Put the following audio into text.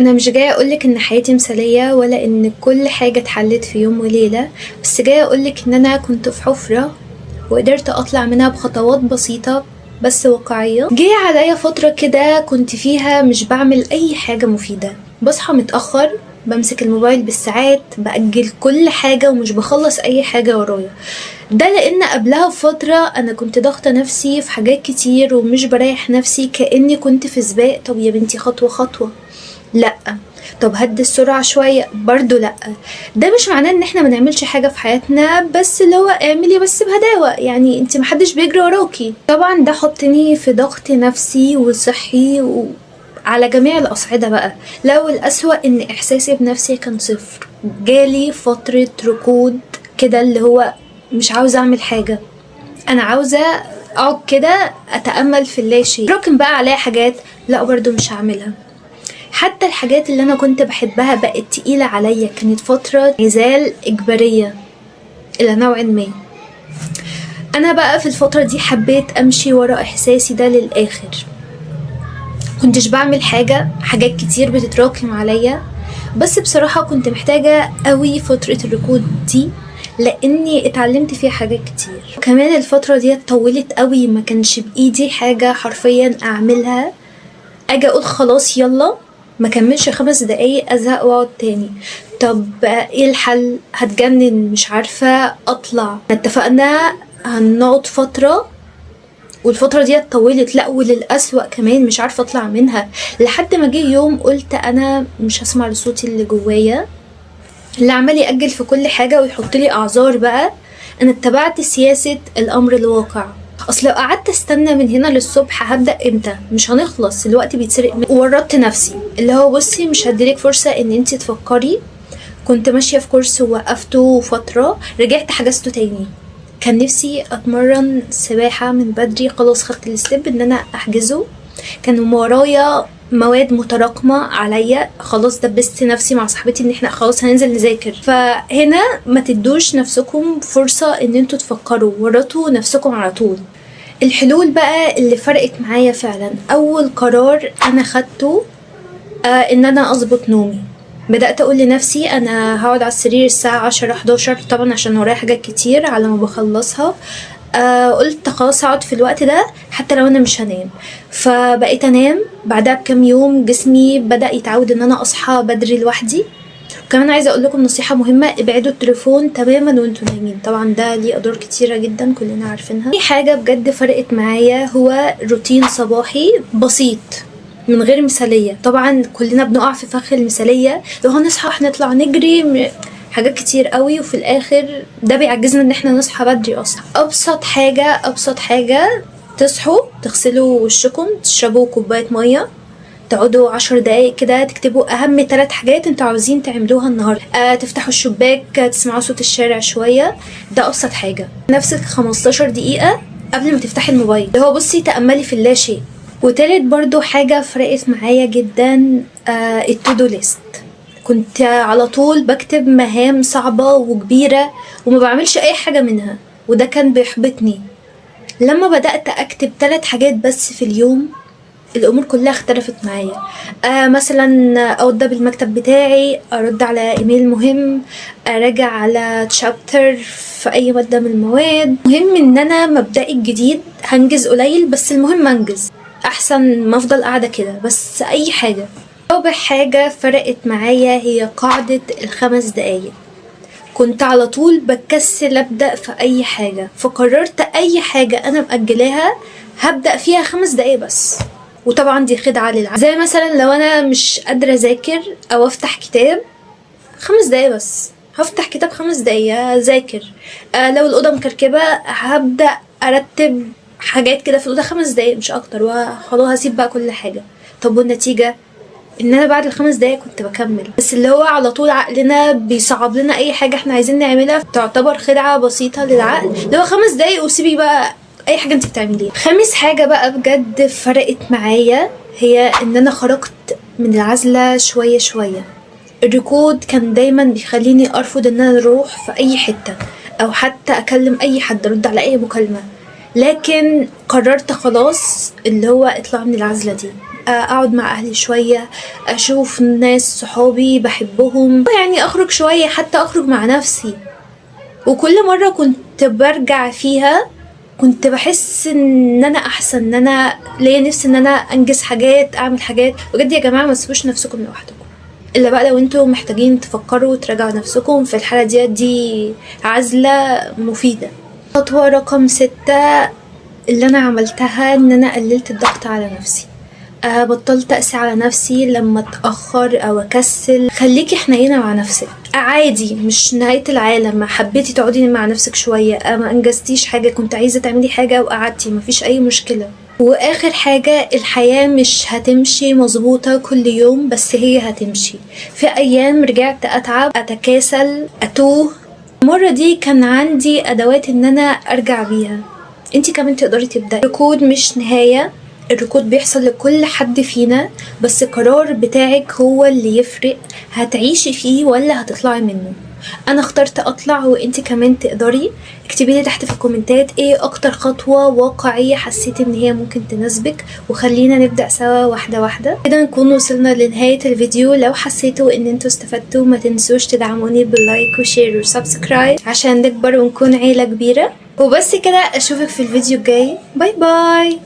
انا مش جايه اقولك ان حياتي مثاليه ولا ان كل حاجه اتحلت في يوم وليله، بس جايه اقولك ان انا كنت في حفره وقدرت اطلع منها بخطوات بسيطه بس واقعيه. جه عليا فتره كده كنت فيها مش بعمل اي حاجه مفيده، بصحى متاخر، بمسك الموبايل بالساعات، باجل كل حاجه ومش بخلص اي حاجه ورايا. ده لان قبلها بفتره انا كنت ضاغطه نفسي في حاجات كتير ومش بريح نفسي، كاني كنت في سباق. طب يا بنتي خطوه خطوه، لا. طب هدي السرعة شوية، برضو لا. ده مش معناه ان احنا ما نعملش حاجة في حياتنا، بس اللي هو اعملي بس بهداوة، يعني انت محدش بيجري وراكي. طبعا ده حطني في ضغط نفسي وصحي على جميع الأصعدة بقى. لو الأسوأ ان احساسي بنفسي كان صفر، جالي فترة ركود كده، اللي هو مش عاوزة اعمل حاجة، انا عاوزة اقعد كده اتأمل في اللاشيء. راكم بقى عليا حاجات، لا برضو مش هعملها. حتى الحاجات اللي انا كنت بحبها بقت تقيلة عليا. كانت فترة عزال اجبارية الى نوع ما. انا بقى في الفترة دي حبيت امشي ورا احساسي ده للاخر. كنتش بعمل حاجات كتير بتتراكم عليا، بس بصراحة كنت محتاجة قوي فترة الركود دي، لاني اتعلمت فيها حاجات كتير. كمان الفترة دي طولت قوي، ما كانش بايدي حاجة حرفيا اعملها اجي اقول خلاص يلا ما كملش 5 دقايق ازهق واقعد تاني. طب ايه الحل؟ هتجنن، مش عارفة اطلع. اتفقنا هنقعد فترة، والفترة دي اتطولت، لا وللأسوأ كمان مش عارفة اطلع منها. لحد ما جه يوم قلت انا مش هسمع لصوتي اللي جوايا، اللي عمال يأجل في كل حاجة ويحط لي اعذار بقى. انا اتبعت سياسة الامر الواقع. اصل لو قعدت استنى من هنا للصبح هبدأ امتى؟ مش هنخلص، الوقت بيتسرق مني. وورطت نفسي، اللي هو بصي مش هديلك فرصة ان انتي تفكري. كنت ماشية في كورس ووقفته فترة، رجعت حجزته تاني. كان نفسي اتمرن سباحة من بدري، خلاص خدت الستيب ان انا احجزه. كان ورايا مواد متراكمة عليا، خلاص دبست نفسي مع صاحبتي ان احنا خلاص هننزل نذاكر. فهنا ما تدوش نفسكم فرصة ان انتوا تفكروا، ورطوا نفسكم على طول. الحلول بقى اللي فرقت معايا فعلا، اول قرار انا خدته ان انا اظبط نومي. بدأت اقول لنفسي انا هقعد على السرير الساعة 10-11، طبعا عشان ورايا حاجات كتير على ما بخلصها. قلت خلاص هقعد في الوقت ده حتى لو انا مش هنام. فبقيت انام. بعدها بكام يوم جسمي بدأ يتعود ان انا اصحى بدري لوحدي. وكمان عايزه اقول لكم نصيحه مهمه، ابعدوا التليفون تماما وانتوا نايمين. طبعا ده ليه اضرار كتيره جدا كلنا عارفينها. في حاجه بجد فرقت معايا، هو روتين صباحي بسيط من غير مثاليه. طبعا كلنا بنقع في فخ المثاليه، لو هنصحى نطلع نجري حاجات كتير قوي، وفي الاخر ده بيعجزنا ان احنا نصحى بدري اصلا. ابسط حاجه تصحوا تغسلوا وشكم، تشربوا كوبايه ميه، تقعدوا 10 دقايق كده تكتبوا اهم 3 حاجات انتوا عاوزين تعملوها النهارده. تفتحوا الشباك، تسمعوا صوت الشارع شويه. ده ابسط حاجه. نفسك 15 دقيقه قبل ما تفتحي الموبايل، اللي هو بصي تأملي في اللاشيء. وتالت برضو حاجه فرقت معايا جدا، التودو ليست. كنت على طول بكتب مهام صعبه وكبيره وما بعملش اي حاجه منها، وده كان بيحبطني. لما بدأت اكتب 3 حاجات بس في اليوم، الامور كلها اختلفت معايا. مثلا اوضب المكتب بتاعي، ارد على ايميل مهم، اراجع على تشابتر في اي ماده من المواد. مهم ان انا مبدئي الجديد هنجز قليل، بس المهم انجز احسن ما افضل قاعده كده بس اي حاجه. رابع حاجه فرقت معايا هي قاعده ال5 دقايق. كنت على طول بكسل ابدا في اي حاجه، فقررت اي حاجه انا مأجلاها هبدأ فيها 5 دقايق بس. وطبعا دي خدعة للعقل، زي مثلا لو انا مش قادرة اذاكر او افتح كتاب 5 دقايق بس، هفتح كتاب 5 دقايق اذاكر. لو الأوضة مكركبة هبدأ ارتب حاجات كده في الأوضة 5 دقايق مش اكتر، وخلاص هسيب بقى كل حاجة. طب والنتيجة ان انا بعد ال5 دقايق كنت بكمل. بس اللي هو على طول عقلنا بيصعب لنا اي حاجة احنا عايزين نعملها، تعتبر خدعة بسيطة للعقل، اللي هو 5 دقايق وسيبي بقى اي حاجه انت بتعمليها. خامس حاجه بقى بجد فرقت معايا هي ان انا خرجت من العزله شويه شويه. الركود كان دايما بيخليني ارفض ان انا اروح في اي حته، او حتى اكلم اي حد، ارد على اي مكالمه. لكن قررت خلاص اللي هو اطلع من العزلة دي، اقعد مع اهلي شوية، اشوف ناس صحابي بحبهم، يعني اخرج شوية، حتى اخرج مع نفسي. وكل مرة كنت برجع فيها كنت بحس ان انا احسن، ان انا ليا نفسي ان انا انجز حاجات، اعمل حاجات. بجد يا جماعة ما تسيبوش نفسكم لوحدكم، الا بقى لو انتوا محتاجين تفكروا وتراجعوا نفسكم في الحالة دي عزلة مفيدة. خطوة رقم 6 اللي انا عملتها ان انا قللت الضغط على نفسي. بطلت اقسي على نفسي لما اتاخر او اكسل. خليكي حنينه مع نفسك، عادي، مش نهايه العالم. حبيتي تقعدي مع نفسك شويه، ما انجزتيش حاجه، كنت عايزه تعملي حاجه وقعدتي، مفيش اي مشكله. واخر حاجة، الحياة مش هتمشي مظبوطة كل يوم، بس هي هتمشي. في ايام رجعت اتعب، اتكاسل، اتوه. المرة دي كان عندي ادوات ان انا ارجع بيها. انتي كمان تقدري تبدأي. الركود مش نهاية، الركود بيحصل لكل حد فينا، بس القرار بتاعك هو اللي يفرق هتعيشي فيه ولا هتطلعي منه. انا اخترت اطلع، وانتي كمان تقدري. اكتبي لي تحت في الكومنتات ايه اكتر خطوة واقعية حسيتي ان هي ممكن تناسبك، وخلينا نبدأ سوا واحدة واحدة. كده نكون وصلنا لنهاية الفيديو. لو حسيتوا ان انتوا استفدتوا ما تنسوش تدعموني باللايك وشير وسبسكرايب عشان نكبر ونكون عيلة كبيرة. وبس كده، اشوفك في الفيديو الجاي. باي باي.